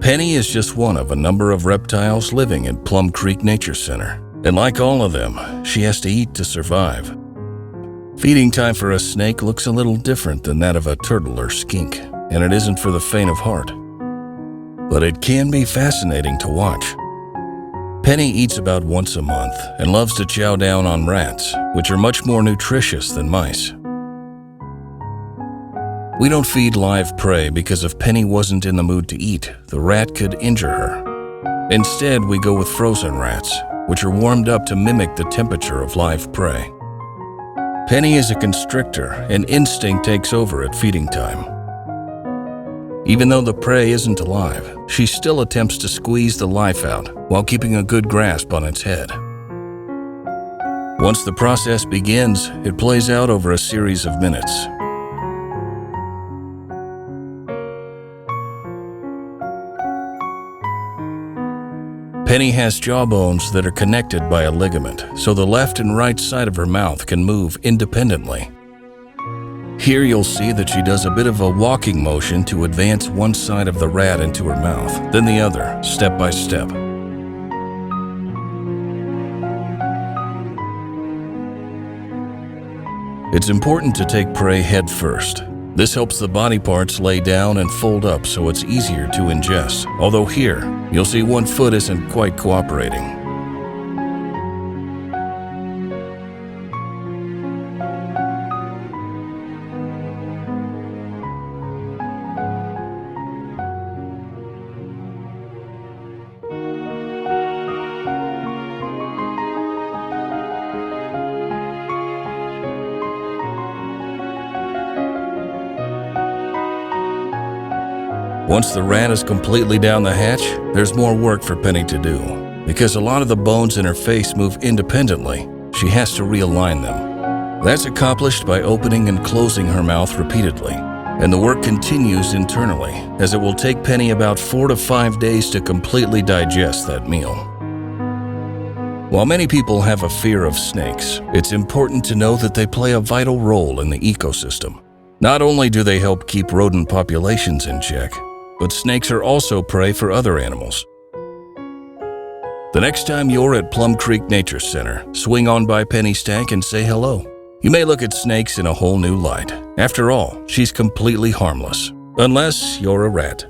Penny is just one of a number of reptiles living at Plum Creek Nature Center. And like all of them, she has to eat to survive. Feeding time for a snake looks a little different than that of a turtle or skink, and it isn't for the faint of heart. But it can be fascinating to watch. Penny eats about once a month and loves to chow down on rats, which are much more nutritious than mice. We don't feed live prey because if Penny wasn't in the mood to eat, the rat could injure her. Instead, we go with frozen rats, which are warmed up to mimic the temperature of live prey. Penny is a constrictor, and instinct takes over at feeding time. Even though the prey isn't alive, she still attempts to squeeze the life out while keeping a good grasp on its head. Once the process begins, it plays out over a series of minutes. Penny has jawbones that are connected by a ligament, so the left and right side of her mouth can move independently. Here you'll see that she does a bit of a walking motion to advance one side of the rat into her mouth, then the other, step by step. It's important to take prey head first. This helps the body parts lay down and fold up so it's easier to ingest, although here, you'll see one foot isn't quite cooperating. Once the rat is completely down the hatch, there's more work for Penny to do. Because a lot of the bones in her face move independently, she has to realign them. That's accomplished by opening and closing her mouth repeatedly. And the work continues internally, as it will take Penny about 4 to 5 days to completely digest that meal. While many people have a fear of snakes, it's important to know that they play a vital role in the ecosystem. Not only do they help keep rodent populations in check, but snakes are also prey for other animals. The next time you're at Plum Creek Nature Center, swing on by Penny's tank and say hello. You may look at snakes in a whole new light. After all, she's completely harmless, unless you're a rat.